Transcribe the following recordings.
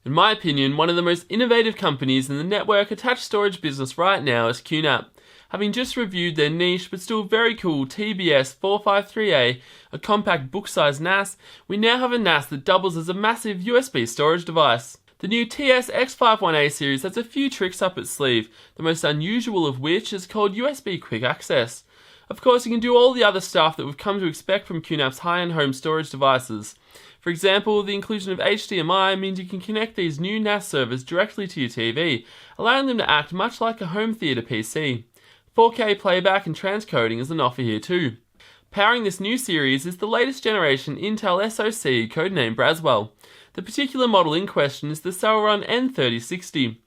In my opinion, one of the most innovative companies in the network attached storage business right now is QNAP. Having just reviewed their niche but still very cool TS-451A, a compact book-sized NAS, we now have a NAS that doubles as a massive USB storage device. The new TS-X51A series has a few tricks up its sleeve, the most unusual of which is called USB Quick Access. Of course, you can do all the other stuff that we've come to expect from QNAP's high-end home storage devices. For example, the inclusion of HDMI means you can connect these new NAS servers directly to your TV, allowing them to act much like a home theater PC. 4K playback and transcoding is an offer here too. Powering this new series is the latest generation Intel SoC, codenamed Braswell. The particular model in question is the Celeron N3060.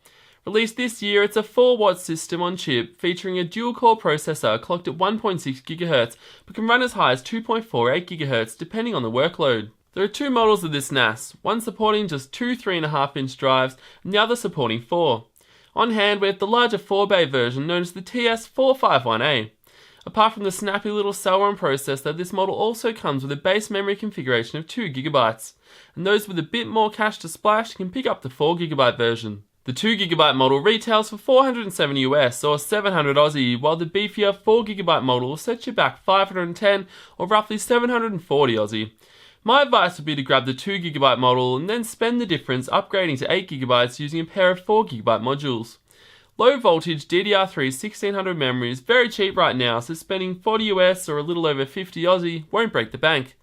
Released this year, it's a 4-watt system on chip featuring a dual-core processor clocked at 1.6 GHz but can run as high as 2.48 GHz depending on the workload. There are two models of this NAS, one supporting just two 3.5-inch drives and the other supporting 4. On hand we have the larger 4-bay version known as the TS-451A. Apart from the snappy little Celeron processor, this model also comes with a base memory configuration of 2 GB, and those with a bit more cash to splash can pick up the 4 GB version. The 2 GB model retails for $470 US or 700 Aussie, while the beefier 4 GB model sets you back 510 or roughly 740 Aussie. My advice would be to grab the 2 GB model and then spend the difference upgrading to 8 GB using a pair of 4 GB modules. Low voltage DDR3 1600 memory is very cheap right now, so spending 40 US or a little over 50 Aussie won't break the bank.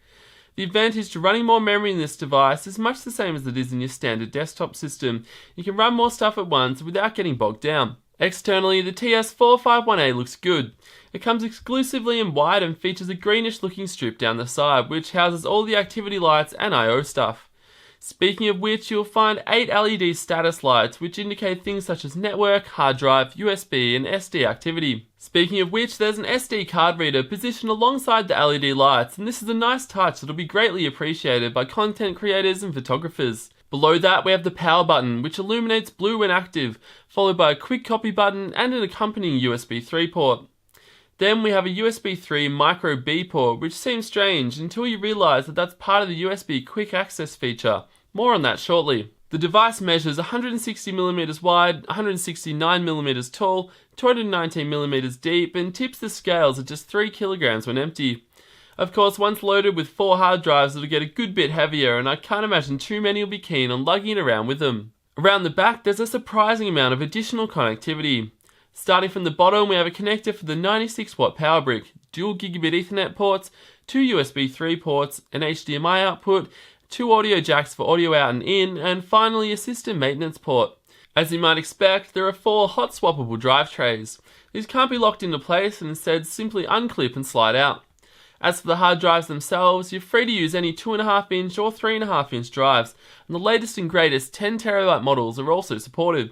The advantage to running more memory in this device is much the same as it is in your standard desktop system. You can run more stuff at once without getting bogged down. Externally, the TS-451A looks good. It comes exclusively in white and features a greenish looking strip down the side, which houses all the activity lights and I/O stuff. Speaking of which, you'll find 8 LED status lights which indicate things such as network, hard drive, USB and SD activity. Speaking of which, there's an SD card reader positioned alongside the LED lights, and this is a nice touch that'll be greatly appreciated by content creators and photographers. Below that we have the power button, which illuminates blue when active, followed by a quick copy button and an accompanying USB 3 port. Then we have a USB 3 micro B port, which seems strange until you realise that that's part of the USB Quick Access feature. More on that shortly. The device measures 160mm wide, 169mm tall, 219mm deep, and tips the scales at just 3 kg when empty. Of course, once loaded with 4 hard drives, it'll get a good bit heavier, and I can't imagine too many will be keen on lugging it around with them. Around the back, there's a surprising amount of additional connectivity. Starting from the bottom, we have a connector for the 96-watt power brick, dual gigabit Ethernet ports, 2 USB 3 ports, an HDMI output, 2 audio jacks for audio out and in, and finally a system maintenance port. As you might expect, there are 4 hot swappable drive trays. These can't be locked into place and instead simply unclip and slide out. As for the hard drives themselves, you're free to use any 2.5-inch or 3.5-inch drives, and the latest and greatest 10TB models are also supported.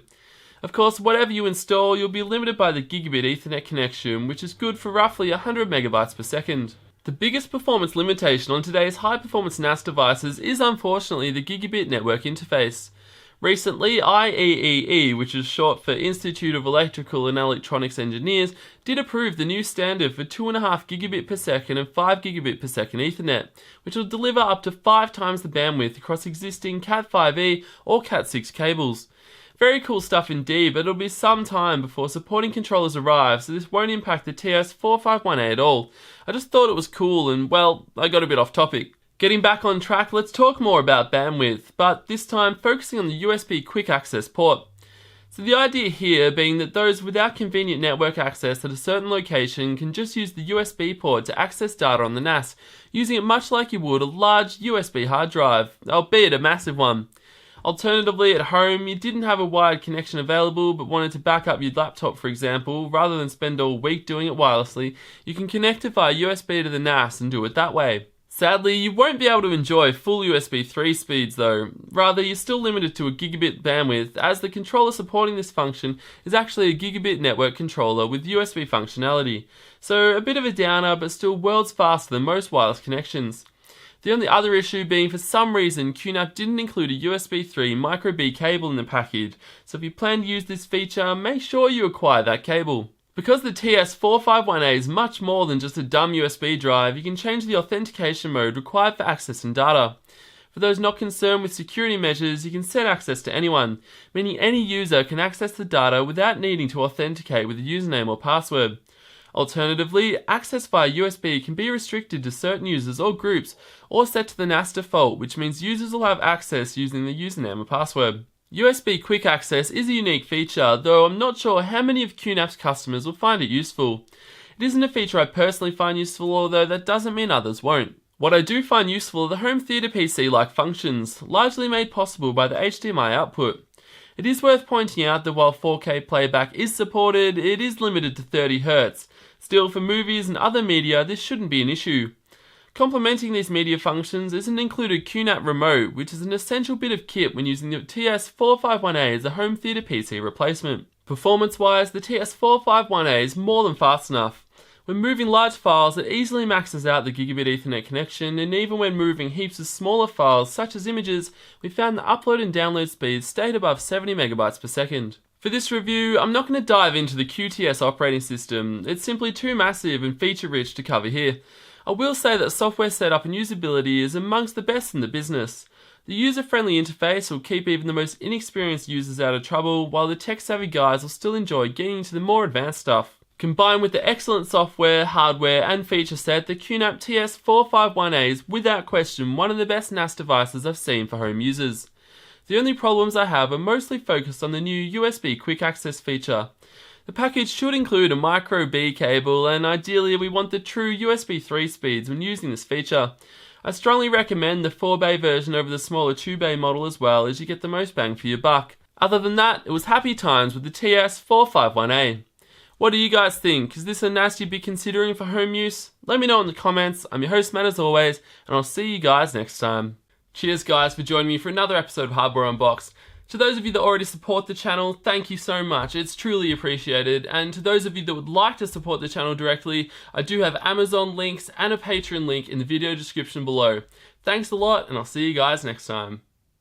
Of course, whatever you install, you'll be limited by the gigabit Ethernet connection, which is good for roughly 100 megabytes per second. The biggest performance limitation on today's high-performance NAS devices is unfortunately the gigabit network interface. Recently, IEEE, which is short for Institute of Electrical and Electronics Engineers, did approve the new standard for 2.5 gigabit per second and 5 gigabit per second Ethernet, which will deliver up to 5 times the bandwidth across existing Cat5e or Cat6 cables. Very cool stuff indeed, but it'll be some time before supporting controllers arrive, so this won't impact the TS-451A at all. I just thought it was cool and, well, I got a bit off topic. Getting back on track, let's talk more about bandwidth, but this time focusing on the USB Quick Access Port. So the idea here being that those without convenient network access at a certain location can just use the USB port to access data on the NAS, using it much like you would a large USB hard drive, albeit a massive one. Alternatively, at home, you didn't have a wired connection available but wanted to back up your laptop, for example, rather than spend all week doing it wirelessly, you can connect it via USB to the NAS and do it that way. Sadly, you won't be able to enjoy full USB 3 speeds though. Rather, you're still limited to a gigabit bandwidth, as the controller supporting this function is actually a gigabit network controller with USB functionality. So a bit of a downer, but still worlds faster than most wireless connections. The only other issue being for some reason QNAP didn't include a USB 3 micro B cable in the package, so if you plan to use this feature, make sure you acquire that cable. Because the TS-451A is much more than just a dumb USB drive, you can change the authentication mode required for accessing data. For those not concerned with security measures, you can set access to anyone, meaning any user can access the data without needing to authenticate with a username or password. Alternatively, access via USB can be restricted to certain users or groups, or set to the NAS default, which means users will have access using the username or password. USB Quick Access is a unique feature, though I'm not sure how many of QNAP's customers will find it useful. It isn't a feature I personally find useful, although that doesn't mean others won't. What I do find useful are the home theatre PC-like functions, largely made possible by the HDMI output. It is worth pointing out that while 4K playback is supported, it is limited to 30Hz. Still, for movies and other media, this shouldn't be an issue. Complementing these media functions is an included QNAP remote, which is an essential bit of kit when using the TS-451A as a home theatre PC replacement. Performance-wise, the TS-451A is more than fast enough. When moving large files, it easily maxes out the gigabit Ethernet connection, and even when moving heaps of smaller files, such as images, we found the upload and download speeds stayed above 70 megabytes per second. For this review, I'm not going to dive into the QTS operating system. It's simply too massive and feature-rich to cover here. I will say that software setup and usability is amongst the best in the business. The user-friendly interface will keep even the most inexperienced users out of trouble, while the tech-savvy guys will still enjoy getting into the more advanced stuff. Combined with the excellent software, hardware and feature set, the QNAP TS-451A is without question one of the best NAS devices I've seen for home users. The only problems I have are mostly focused on the new USB Quick Access feature. The package should include a micro B cable, and ideally we want the true USB 3 speeds when using this feature. I strongly recommend the 4-bay version over the smaller 2-bay model as well, as you get the most bang for your buck. Other than that, it was happy times with the TS-451A. What do you guys think? Is this a NAS you'd be considering for home use? Let me know in the comments. I'm your host Matt as always, and I'll see you guys next time. Cheers guys for joining me for another episode of Hardware Unboxed. To those of you that already support the channel, thank you so much. It's truly appreciated. And to those of you that would like to support the channel directly, I do have Amazon links and a Patreon link in the video description below. Thanks a lot, and I'll see you guys next time.